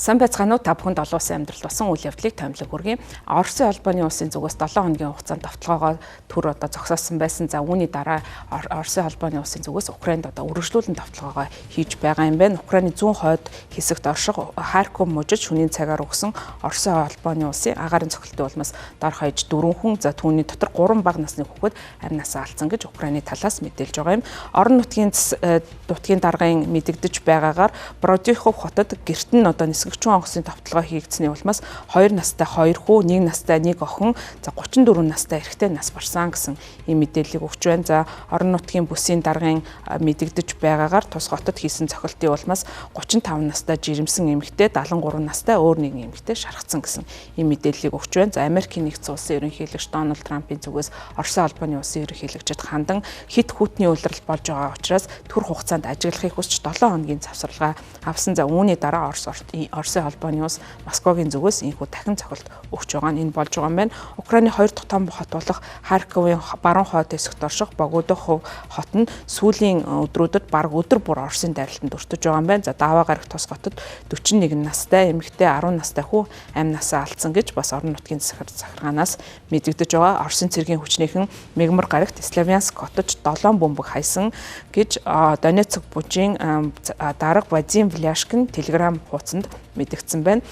Сан байцгаана уу та бүхэнд олон улсын амьдралд болсон үйл явдлыг томилог хүргэе. Оросын холбооны улсын зүгээс 7 хоногийн хугацаанд давталгаага төр зогсоосон байсан. За үүний дараа Оросын холбооны улсын зүгээс Украинд үргэлжлүүлэн давталгаага хийж байгаа юм байна. Украины зүүн хойд хэсэгт орших Харьков мужид шөнийн цагаар өгсөн Оросын холбооны улсын агаарын цохилтын улмаас дарах хаяж 4 хүн, за түүний дотор 3 бага насны хүүхэд амнасаа алдсан гэж Украины талаас мэдээлж байгаа юм. Орон нутгийн даргын мэдэгдэж байгаагаар Бродихов хотод гэрт нь нисгэгчүүн онгоцны давталгаа хийгдсэний улмаас 2 настай 2 хүү, 1 настай 1 охин, за 34 настай эрэгтэй нас барсан гэсэн ийм мэдээллийг өгч байна. За орон нутгийн бүсийн даргын мэдэгдэж байгаагаар тус хотод хийсэн цохилтын улмаас 35 настай жирэмсэн эмэгтэй, 73 настай өөр нэгэн эмэгтэй шархсан гэсэн ийм мэдээллийг өгч байна. За Америкийн нэгдсэн улсын ерөнхийлөгч Дональд Трампын зүгээс Оросын холбооны улсын ерөнхийлөгчд хандан хит хүүтний улирал болж байгаа учраас төр хугацаанд ажиглахыг хүсч 7 хоногийн завсралгаа авсан. За үүний дараа Оросын холбооны улс Москвагийн зүгээс энэхүү дахин цохилт өгч байгаа нь энэ болж байгаа юм байна. Украины 2 дахь том хот болох Харьковын баруун хойд хэсэгт орших Богодохов хот нь сүүлийн өдрүүдэд бараг өдөр бүр Оросын дайралтанд өртөж байгаа юм байна. За Даваа гарагт тус хотод 41 настай эмэгтэй 10 настай хүү амнасаа алдсан гэж бас орон нутгийн захиргаанаас мэдэгдэж байгаа. Оросын цэргийн хүчнийхэн Мегмар гарагт Славянск хотод 7 бөмбөг хайсан гэж Донецк бужийн дарга Вадим Вляшкин Telegram хуудсанд мэдэгдсэн байна.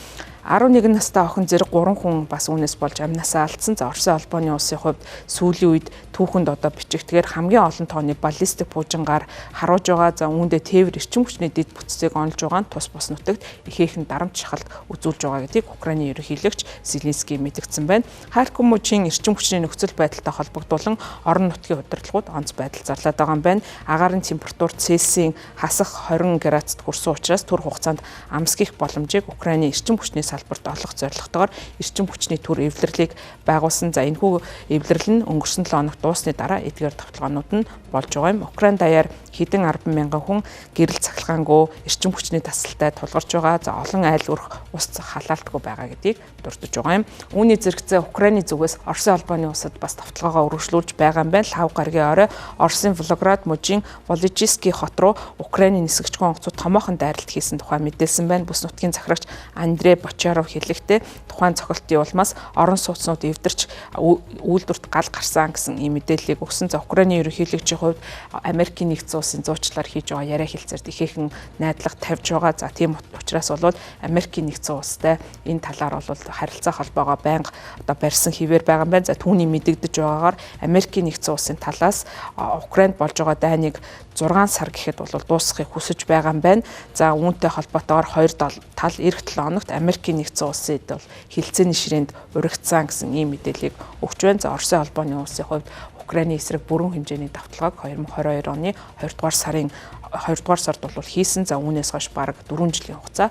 11 настай охин зэрэг 3 хүн бас үүнээс болж амнасаа алдсан. За Оросын холбооны улсын хувьд сүүлийн үед түүхэнд бичигдгээр хамгийн олон тооны баллистик буужингаар харуулж байгаа. За үүндээ тээвэр эрчим хүчний дэд бүтцийг онолж байгаа нь тус бус нутагт ихээхэн дарамт шахалт үзүүлж байгаа гэдгийг Украины ерөнхийлөгч Зеленский мэдгдсэн байна. Харьков мужийн эрчим хүчний нөхцөл байдалтай холбогдуулан орон нутгийн удирдлагууд онц байдал зарлаад байгаа юм байна. Агаарын температур Цельсийн хасах 20 градусд хүрсэн учраас төр хугацаанд амсгих боломжийг Украины эрчим хүчний салбарт олох зорилготойгоор эрчим хүчний төр эвлэрлийг байгуулсан. За энэхүү эвлэрэл нь өнгөрсөн 7 хоног дуусны дараа эдгээр давталгаанууд нь болж байгаа юм. Украин даяар хэдэн 10 мянган хүн гэрэл цахилгаангүй эрчим хүчний тасалтай тулгарч байгаа. За олон айл өрх ус халаалтгүй байгаа гэдгийг дурдж байгаа юм. Үүний зэрэгцээ Украины зүгээс Оросын холбооны улсад бас давталгаагаа үргэлжлүүлж байгаа юм байна. 5 гаригийн орой Оросын Волгоград мужийн Волжский хот руу Украины нисгэгчгүй онгоцууд томоохон дайралт хийсэн тухай мэдээлсэн байна. Бүс нутгийн захирагч Андрей Бочаров хэлэхдээ тухайн цохилтын улмаас орон сууцнууд эвдэрч үйлдвэрт гал гарсан гэсэн ийм мэдээллийг өгсөн. За Украины ерөнхийлөгчийн хувьд Америкийн нэгдсэн улсын зуучлаар хийж байгаа яриа хэлцээрт ихээхэн найдлага тавьж байгаа. За тийм учраас бол Америкийн нэгдсэн улстай энэ талаар бол харилцаа холбоогоо байнга барьсан хэвээр байгаа юм байна. За түүний мэдэгдэж байгаагаар Америкийн нэгдсэн улсын талаас Украинд болж байгаа дайныг 6 сар гэхэд бол дуусгахыг хүсэж байгаа юм байна. За үүнтэй холбоотойгоор хоёр тал эх 7 хоногт Америкийн нэгдсэн улсад бол хилцээний ширээнд уригдсан гэсэн ийм мэдээллийг өгч байна. За Оросын холбооны улсын хувьд Украины эсрэг бүрэн хэмжээний давталгааг 2022 оны 2 дугаар сарын 2 дугаар сард бол хийсэн. За үүнээс хойш бараг 4 жилийн хугацаа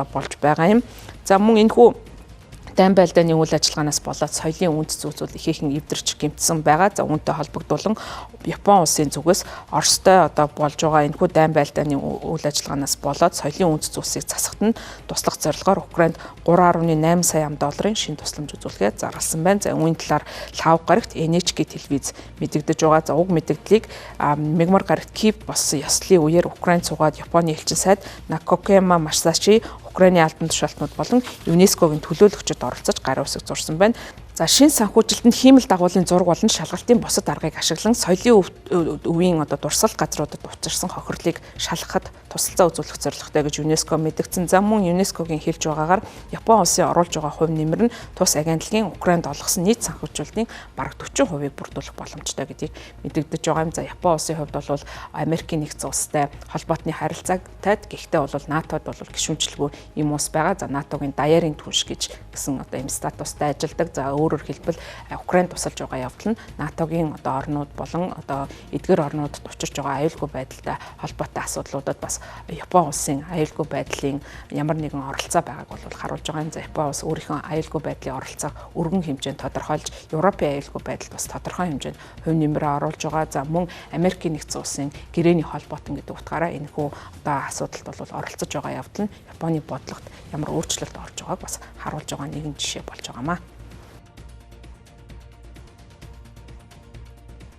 болж байгаа юм. За мөн энэхүү дайн байлдааны үйл ажиллагаанаас болоод соёлын үндэс зүйлсүүд ихээхэн эвдэрч гэмтсэн байгаа. За үүнтэй холбогдуулан Япон улсын зүгээс Оростой болж байгаа энэхүү дайн байлдааны үйл ажиллагаанаас болоод соёлын үндэс зүйлсийг засахад нь туслах зорилгоор Украинд 3.8 сая $3.8 шин тусламж үзүүлэхэд зарласан байна. За үүний талаар Лав гарагт NHK телевиз мэдэгдэж байгаа. За уг мэдээллийг Мегмар гарагт Киев болсон ёслолын үеэр Украинд суугаад Японы элчин сайд Накокяма Масачи Украины албан тушаалтнууд болон ЮНЕСКОгийн төлөөлөгчөд оролцож гарын үсэг зурсан байна. За шинэ санхүүжилтэнд хиймэл дагуулын зураг болон шалгалтын бусад аргыг ашиглан соёлын өвийн дурсгал газруудад учирсан хохирлыг шалгахад тусалцаа үзүүлэх зорилготой гэж ЮНЕСКО мэдгдсэн. За мөн ЮНЕСКОгийн хэлж байгаагаар Япон улсын оруулж байгаа хувь нэмэр нь тус агентлагийн Украинд олгосон нийт санхүүжилтийн бараг 40%-ийг бүрдүүлэх боломжтой гэдгийг мэдэгдэж байгаа юм. За Япон улсын хувьд бол Америкийн нэгдсэн улстай холбоотны харилцаатайд гэхдээ бол НАТОд бол гишүүнчлэгүй юм ус байгаа. За НАТОгийн даяарын түнш гэсэн ийм статустай ажилладаг. За өөрөөр хэлбэл Украинд тусалж байгаа явдал нь НАТОгийн орнууд болон эдгээр орнуудад учирч байгаа аюулгүй байдалтай холбоотой асуудлуудад бас Япон улсын аюулгүй байдлын ямар нэгэн оролцоо байгааг бол харуулж байгаа юм. За Япон улс өөрийнхөө аюулгүй байдлын оролцоог өргөн хэмжээнд тодорхойлж Европын аюулгүй байдалд бас тодорхой хэмжээнд хувь нэмрээ оруулж байгаа. За мөн Америкийн нэгдсэн улсын гэрээний холбоотон гэдэг утгаараа энэхүү асуудалд бол оролцож байгаа явдал нь Японы бодлогот ямар өөрчлөлт орж байгааг бас харуулж байгаа нэгэн жишээ болж байгаамаа.